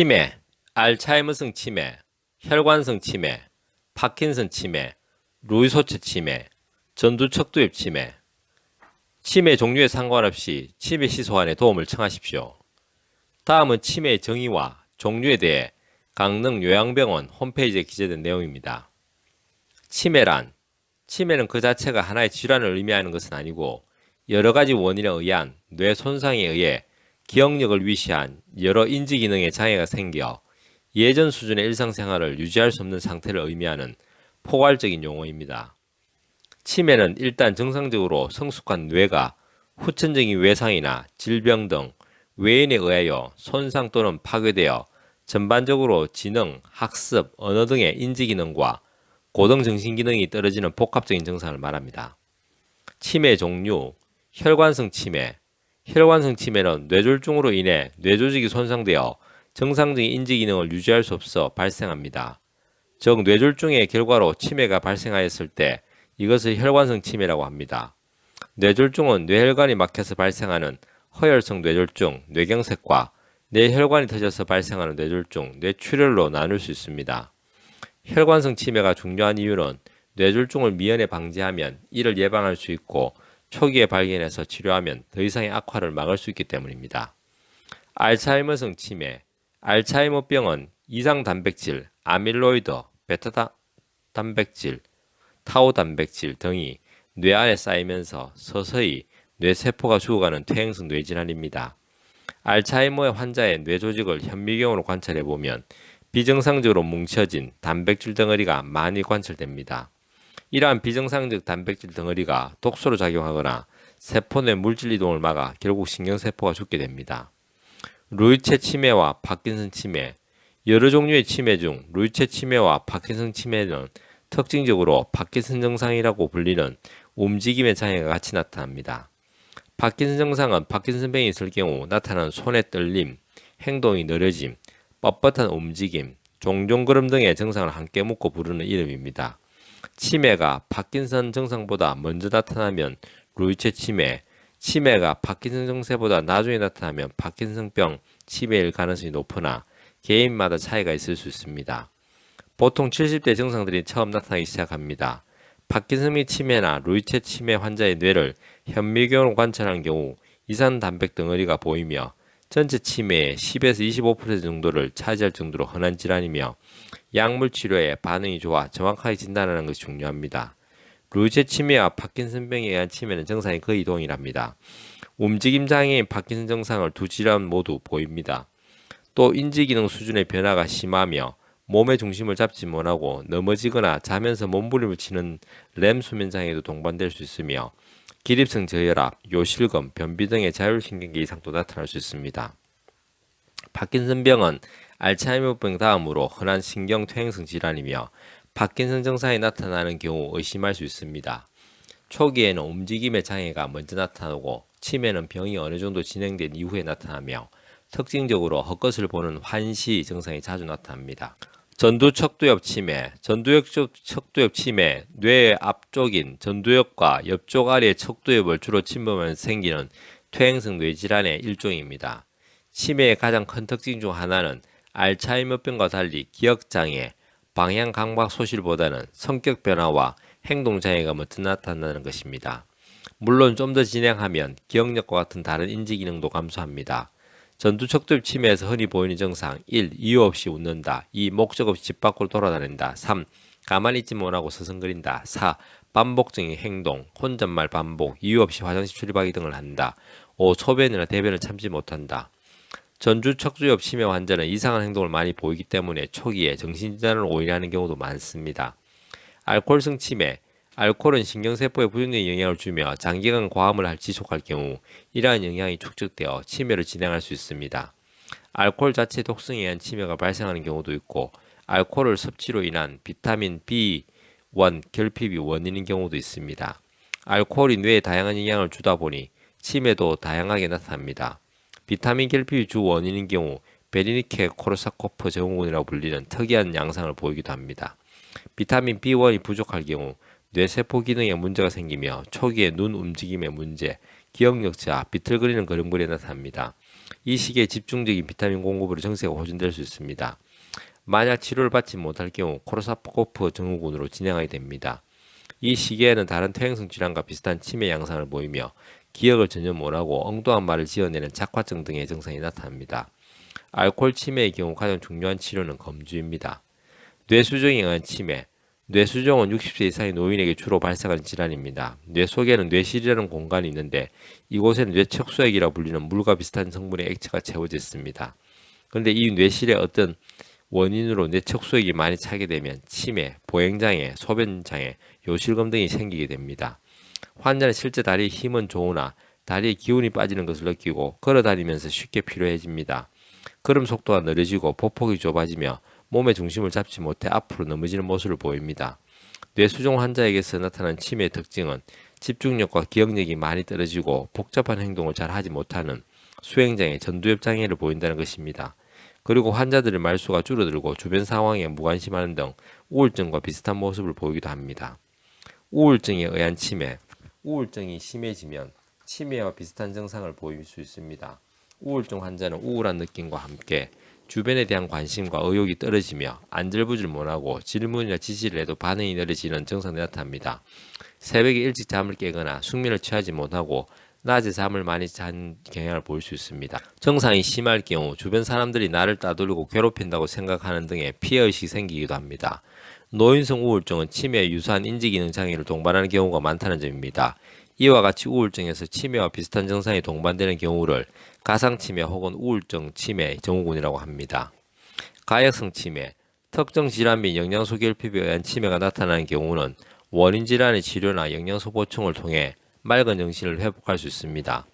치매, 알츠하이머성 치매, 혈관성 치매, 파킨슨 치매, 루이소체 치매, 전두척두엽 치매. 치매 종류에 상관없이 치매 시소안에 도움을 청하십시오. 다음은 치매의 정의와 종류에 대해 강릉요양병원 홈페이지에 기재된 내용입니다. 치매는 그 자체가 하나의 질환을 의미하는 것은 아니고 여러 가지 원인에 의한 뇌 손상에 의해 기억력을 위시한 여러 인지 기능에 장애가 생겨 예전 수준의 일상생활을 유지할 수 없는 상태를 의미하는 포괄적인 용어입니다. 치매는 일단 정상적으로 성숙한 뇌가 후천적인 외상이나 질병 등 외인에 의하여 손상 또는 파괴되어 전반적으로 지능, 학습, 언어 등의 인지 기능과 고등 정신 기능이 떨어지는 복합적인 증상을 말합니다. 치매 종류, 혈관성 치매. 혈관성 치매는 뇌졸중으로 인해 뇌조직이 손상되어 정상적인 인지 기능을 유지할 수 없어 발생합니다. 즉 뇌졸중의 결과로 치매가 발생하였을 때 이것을 혈관성 치매라고 합니다. 뇌졸중은 뇌혈관이 막혀서 발생하는 허혈성 뇌졸중, 뇌경색과 뇌혈관이 터져서 발생하는 뇌졸중, 뇌출혈로 나눌 수 있습니다. 혈관성 치매가 중요한 이유는 뇌졸중을 미연에 방지하면 이를 예방할 수 있고 초기에 발견해서 치료하면 더 이상의 악화를 막을 수 있기 때문입니다. 알츠하이머성 치매. 알츠하이머병은 이상 단백질, 아밀로이드, 베타 단백질, 타우 단백질 등이 뇌 안에 쌓이면서 서서히 뇌세포가 죽어가는 퇴행성 뇌질환입니다. 알츠하이머의 환자의 뇌조직을 현미경으로 관찰해보면 비정상적으로 뭉쳐진 단백질 덩어리가 많이 관찰됩니다. 이러한 비정상적 단백질 덩어리가 독소로 작용하거나 세포 내 물질 이동을 막아 결국 신경세포가 죽게 됩니다. 루이체 치매와 파킨슨 치매. 여러 종류의 치매 중 루이체 치매와 파킨슨 치매는 특징적으로 파킨슨 증상이라고 불리는 움직임의 장애가 같이 나타납니다. 파킨슨 증상은 파킨슨병이 있을 경우 나타나는 손의 떨림, 행동이 느려짐, 뻣뻣한 움직임, 종종 걸음 등의 증상을 함께 묶어 부르는 이름입니다. 치매가 파킨슨 증상보다 먼저 나타나면 루이체 치매, 치매가 파킨슨 증세보다 나중에 나타나면 파킨슨병 치매일 가능성이 높으나 개인마다 차이가 있을 수 있습니다. 보통 70대 증상들이 처음 나타나기 시작합니다. 파킨슨병 치매나 루이체 치매 환자의 뇌를 현미경으로 관찰한 경우 이산 단백 덩어리가 보이며 전체 치매의 10에서 25% 정도를 차지할 정도로 흔한 질환이며 약물 치료에 반응이 좋아 정확하게 진단하는 것이 중요합니다. 루이체 치매와 파킨슨병에 의한 치매는 증상이 거의 동일합니다. 움직임 장애인 파킨슨 증상을 두 질환 모두 보입니다. 또 인지기능 수준의 변화가 심하며 몸의 중심을 잡지 못하고 넘어지거나 자면서 몸부림을 치는 렘 수면 장애도 동반될 수 있으며 기립성 저혈압, 요실금, 변비 등의 자율신경계 이상도 나타날 수 있습니다. 파킨슨병은 알츠하이머병 다음으로 흔한 신경퇴행성 질환이며 파킨슨 증상이 나타나는 경우 의심할 수 있습니다. 초기에는 움직임의 장애가 먼저 나타나고 치매는 병이 어느 정도 진행된 이후에 나타나며 특징적으로 헛것을 보는 환시 증상이 자주 나타납니다. 전두척두엽 치매. 전두척두엽 치매, 뇌의 앞쪽인 전두엽과 옆쪽 아래의 척두엽을 주로 침범하면서 생기는 퇴행성 뇌질환의 일종입니다. 치매의 가장 큰 특징 중 하나는 알츠하이머병과 달리 기억장애, 방향 감각 소실보다는 성격 변화와 행동 장애가 먼저 나타나는 것입니다. 물론 좀 더 진행하면 기억력과 같은 다른 인지 기능도 감소합니다. 전두척두엽 치매에서 흔히 보이는 증상 1. 이유 없이 웃는다. 2. 목적 없이 집 밖으로 돌아다닌다. 3. 가만히 있지 못하고 서성거린다. 4. 반복적인 행동, 혼잣말 반복, 이유 없이 화장실 출입하기 등을 한다. 5. 소변이나 대변을 참지 못한다. 전두척두엽 치매 환자는 이상한 행동을 많이 보이기 때문에 초기에 정신질환을 오인하는 경우도 많습니다. 알코올성 치매. 알코올은 신경세포에 부정적인 영향을 주며 장기간 과음을 지속할 경우 이러한 영향이 축적되어 치매를 진행할 수 있습니다. 알코올 자체 독성에 의한 치매가 발생하는 경우도 있고 알코올 섭취로 인한 비타민 B1 결핍이 원인인 경우도 있습니다. 알코올이 뇌에 다양한 영향을 주다 보니 치매도 다양하게 나타납니다. 비타민 결핍이 주 원인인 경우 베리니케 코르사코프 증후군이라고 불리는 특이한 양상을 보이기도 합니다. 비타민 B1이 부족할 경우 뇌세포 기능에 문제가 생기며 초기에 눈 움직임의 문제, 기억력 저하, 비틀거리는 걸음걸이 나타납니다. 이 시기에 집중적인 비타민 공급으로 증세가 호전될 수 있습니다. 만약 치료를 받지 못할 경우 코르사코프 증후군으로 진행하게 됩니다. 이 시기에는 다른 퇴행성 질환과 비슷한 치매 양상을 보이며 기억을 전혀 못하고 엉뚱한 말을 지어내는 착화증 등의 증상이 나타납니다. 알코올 치매의 경우 가장 중요한 치료는 검주입니다. 뇌수종에 의한 치매. 뇌수종은 60세 이상의 노인에게 주로 발생하는 질환입니다. 뇌 속에는 뇌실이라는 공간이 있는데 이곳에는 뇌척수액이라 불리는 물과 비슷한 성분의 액체가 채워져 있습니다. 그런데 이 뇌실에 어떤 원인으로 뇌척수액이 많이 차게 되면 치매, 보행장애, 소변장애, 요실금 등이 생기게 됩니다. 환자는 실제 다리의 힘은 좋으나 다리의 기운이 빠지는 것을 느끼고 걸어다니면서 쉽게 피로해집니다. 걸음 속도가 느려지고 보폭이 좁아지며 몸의 중심을 잡지 못해 앞으로 넘어지는 모습을 보입니다. 뇌수종 환자에게서 나타나는 치매의 특징은 집중력과 기억력이 많이 떨어지고 복잡한 행동을 잘 하지 못하는 수행장애, 전두엽 장애를 보인다는 것입니다. 그리고 환자들의 말수가 줄어들고 주변 상황에 무관심하는 등 우울증과 비슷한 모습을 보이기도 합니다. 우울증에 의한 치매. 우울증이 심해지면 치매와 비슷한 증상을 보일 수 있습니다. 우울증 환자는 우울한 느낌과 함께 주변에 대한 관심과 의욕이 떨어지며 안절부절 못하고 질문이나 지시를 해도 반응이 느려지는 증상이 나타납니다. 새벽에 일찍 잠을 깨거나 숙면을 취하지 못하고 낮에 잠을 많이 잔 경향을 볼 수 있습니다. 증상이 심할 경우 주변 사람들이 나를 따돌리고 괴롭힌다고 생각하는 등의 피해의식이 생기기도 합니다. 노인성 우울증은 치매에 유사한 인지기능 장애를 동반하는 경우가 많다는 점입니다. 이와 같이 우울증에서 치매와 비슷한 증상이 동반되는 경우를 가상치매 혹은 우울증 치매 증후군이라고 합니다. 가역성 치매, 특정 질환 및 영양소 결핍에 의한 치매가 나타나는 경우는 원인 질환의 치료나 영양소 보충을 통해 맑은 정신을 회복할 수 있습니다.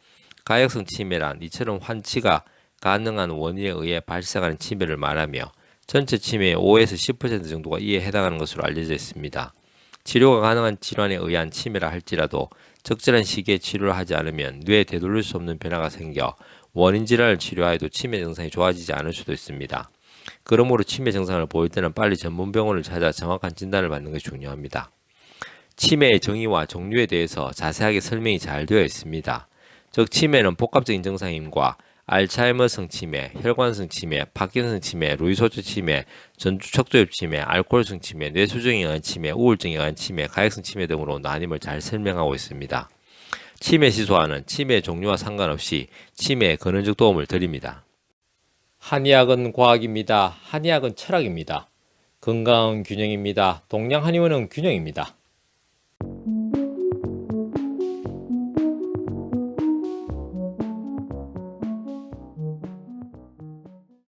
가역성 치매란 이처럼 환치가 가능한 원인에 의해 발생하는 치매를 말하며 전체 치매의 5에서 10% 정도가 이에 해당하는 것으로 알려져 있습니다. 치료가 가능한 질환에 의한 치매라 할지라도 적절한 시기에 치료를 하지 않으면 뇌에 되돌릴 수 없는 변화가 생겨 원인 질환을 치료하여도 치매 증상이 좋아지지 않을 수도 있습니다. 그러므로 치매 증상을 보일 때는 빨리 전문 병원을 찾아 정확한 진단을 받는 것이 중요합니다. 치매의 정의와 종류에 대해서 자세하게 설명이 잘 되어 있습니다. 즉 치매는 복합적인 증상임과 알츠하이머성 치매, 혈관성 치매, 파킨슨 치매, 루이소트 치매, 전두척도엽 치매, 알코올성 치매, 뇌수종에 의한 치매, 우울증에 의한 치매, 가역성 치매 등으로 나뉨을 잘 설명하고 있습니다. 치매 시소화는 치매의 종류와 상관없이 치매에 근원적 도움을 드립니다. 한의학은 과학입니다. 한의학은 철학입니다. 건강은 균형입니다. 동양 한의원은 균형입니다.